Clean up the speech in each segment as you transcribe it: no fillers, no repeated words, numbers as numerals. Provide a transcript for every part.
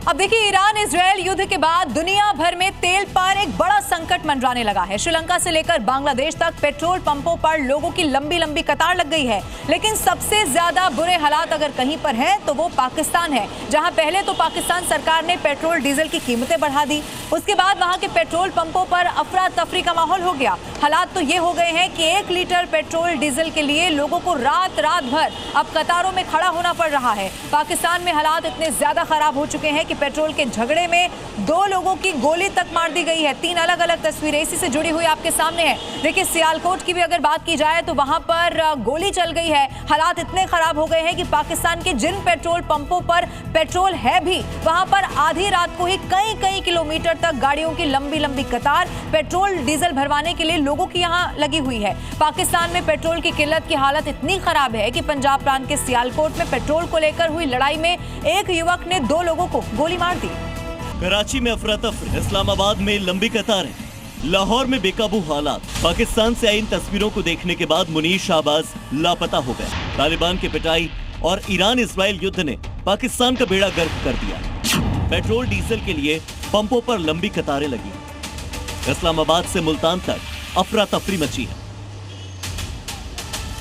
अब देखिए, Iran Israel युद्ध के बाद दुनिया भर में तेल पर एक बड़ा संकट मंडराने लगा है। श्रीलंका से लेकर बांग्लादेश तक पेट्रोल पंपों पर लोगों की लंबी लंबी कतार लग गई है। लेकिन सबसे ज्यादा बुरे हालात अगर कहीं पर हैं तो वो पाकिस्तान है, जहां पहले तो पाकिस्तान सरकार ने पेट्रोल डीजल की कीमतें बढ़ा दी। उसके बाद वहां के पेट्रोल पंपों पर अफरा तफरी का माहौल हो गया। हालात तो ये हो गए हैं कि 1 लीटर पेट्रोल डीजल के लिए लोगों को रात भर अब कतारों में खड़ा होना पड़ रहा है। पाकिस्तान में हालात इतने ज्यादा खराब हो चुके हैं कि पेट्रोल के झगड़े में 2 लोगों की गोली तक मार दी गई है। 3 अलग अलग तस्वीरें इसी से जुड़ी हुई आपके सामने है। देखिए, सियालकोट की भी अगर बात की जाए तो वहां पर गोली चल गई है। हालात इतने खराब हो गए हैं कि पाकिस्तान के जिन पेट्रोल पंपों पर पेट्रोल है भी, वहां पर आधी रात को ही कई किलोमीटर तक गाड़ियों की लंबी लंबी कतार पेट्रोल डीजल भरवाने के लिए लोगों की यहां लगी हुई है। पाकिस्तान में पेट्रोल की किल्लत की हालत इतनी खराब है कि पंजाब प्रांत के सियालकोट में पेट्रोल को लेकर हुई लड़ाई में एक युवक ने 2 लोगों को गोली मार दी। कराची में अफरा तफरी, इस्लामाबाद में लंबी कतारें, लाहौर में बेकाबू हालात। पाकिस्तान से आई इन तस्वीरों को देखने के बाद मुनीर शाहबाज लापता हो गए। तालिबान की पिटाई और ईरान इजरायल युद्ध ने पाकिस्तान का बेड़ा गर्क कर दिया। पेट्रोल डीजल के लिए पंपों पर लंबी कतारें लगी। इस्लामाबाद से मुल्तान तक अफरा तफरी मची है।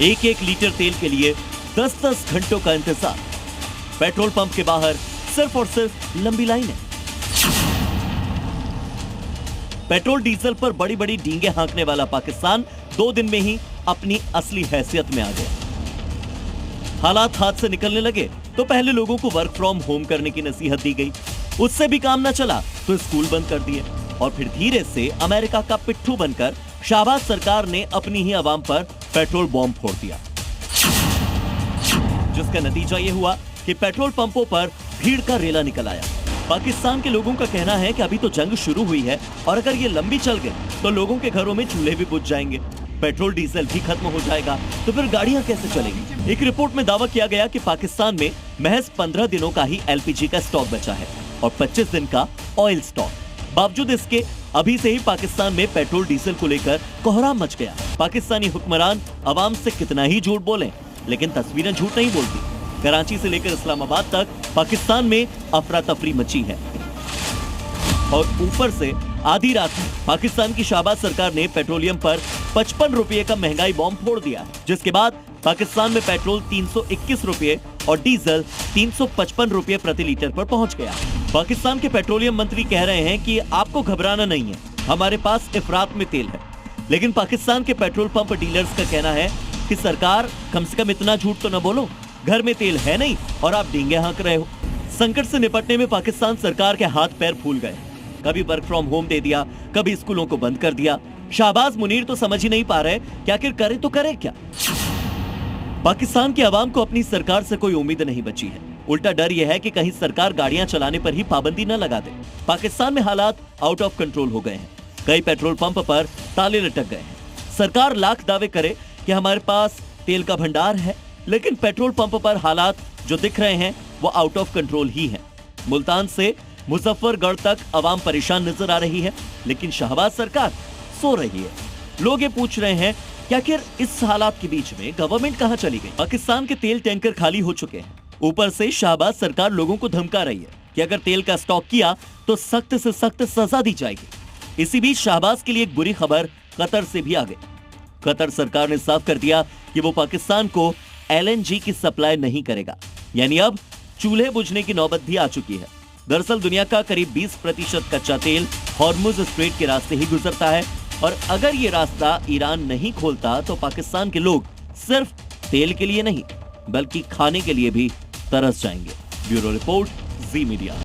1 लीटर तेल के लिए 10 घंटों का इंतजार। पेट्रोल पंप के बाहर सिर्फ और सिर्फ लंबी लाइनें। पेट्रोल डीजल पर बड़ी बड़ी डींगे हाँकने वाला पाकिस्तान 2 दिन में ही अपनी असली हैसियत में आ गया। हालात हाथ से निकलने लगे तो पहले लोगों को वर्क फ्रॉम होम करने की नसीहत दी गई। उससे भी काम न चला तो स्कूल बंद कर दिए और फिर धीरे से अमेरिका का पिट्ठू बनकर शाहबाज सरकार ने अपनी ही आवाम पर पेट्रोल बॉम्ब फोड़ दिया, जिसका नतीजा यह हुआ कि पेट्रोल पंपों पर भीड़ का रेला निकल आया। पाकिस्तान के लोगों का कहना है कि अभी तो जंग शुरू हुई है और अगर ये लंबी चल गई तो लोगों के घरों में चूल्हे भी बुझ जाएंगे, पेट्रोल डीजल भी खत्म हो जाएगा, तो फिर गाड़ियां कैसे चलेंगी। एक रिपोर्ट में दावा किया गया कि पाकिस्तान में महज 15 दिनों का ही एलपीजी का स्टॉक बचा है और 25 दिन का ऑयल स्टॉक। बावजूद इसके अभी से ही पाकिस्तान में पेट्रोल डीजल को लेकर कोहराम मच गया। पाकिस्तानी हुक्मरान अवाम से कितना ही झूठ बोलें, लेकिन तस्वीरें झूठ नहीं बोलती। कराची से लेकर इस्लामाबाद तक पाकिस्तान में अफरा तफरी मची है और ऊपर से आधी रात में पाकिस्तान की शाहबाज सरकार ने पेट्रोलियम पर 55 रुपये का महंगाई बॉम्ब फोड़ दिया, जिसके बाद पाकिस्तान में पेट्रोल 321 रुपये और डीजल 355 रुपये प्रति लीटर पर पहुंच गया। पाकिस्तान के पेट्रोलियम मंत्री कह रहे हैं कि आपको घबराना नहीं है, हमारे पास इफरात में तेल है। लेकिन पाकिस्तान के पेट्रोल पंप डीलर्स का कहना है कि सरकार कम से कम इतना झूठ तो न बोलो, घर में तेल है नहीं और आप डींगे हाँक रहे हो। संकट से निपटने में पाकिस्तान सरकार के हाथ पैर फूल गए। कभी वर्क फ्रॉम होम दे दिया, कभी स्कूलों को बंद कर दिया। शाहबाज मुनीर तो समझ ही नहीं पा रहे कि आखिर करे तो करे क्या। पाकिस्तान की आवाम को अपनी सरकार से कोई उम्मीद नहीं बची है। उल्टा डर यह है कि कहीं सरकार गाड़ियां चलाने पर ही पाबंदी न लगा दे। पाकिस्तान में हालात आउट ऑफ कंट्रोल हो गए हैं। कई पेट्रोल पंप पर ताले लटक गए हैं। सरकार लाख दावे करे कि हमारे पास तेल का भंडार है, लेकिन पेट्रोल पंप पर हालात जो दिख रहे हैं वो आउट ऑफ कंट्रोल ही है। मुल्तान से मुजफ्फरगढ़ तक आवाम परेशान नजर आ रही है, लेकिन शाहबाज सरकार सो रही है। लोग ये पूछ रहे हैं कि आखिर इस हालात के बीच में गवर्नमेंट कहां चली गई। पाकिस्तान के तेल टैंकर खाली हो चुके हैं। ऊपर से शाहबाज सरकार लोगों को धमका रही है कि अगर तेल का स्टॉक किया तो सख्त से सख्त सजा दी जाएगी। इसी बीच शाहबाज के लिए एक बुरी खबर कतर से भी आ गई। कतर सरकार ने साफ कर दिया कि वो पाकिस्तान को एलएनजी की सप्लाई नहीं करेगा, यानी अब चूल्हे बुझने की नौबत भी आ चुकी है। दरअसल दुनिया का करीब 20% कच्चा तेल हॉर्मुज स्ट्रेट के रास्ते ही गुजरता है और अगर ये रास्ता ईरान नहीं खोलता तो पाकिस्तान के लोग सिर्फ तेल के लिए नहीं बल्कि खाने के लिए भी तरस जाएंगे। ब्यूरो रिपोर्ट, जी मीडिया।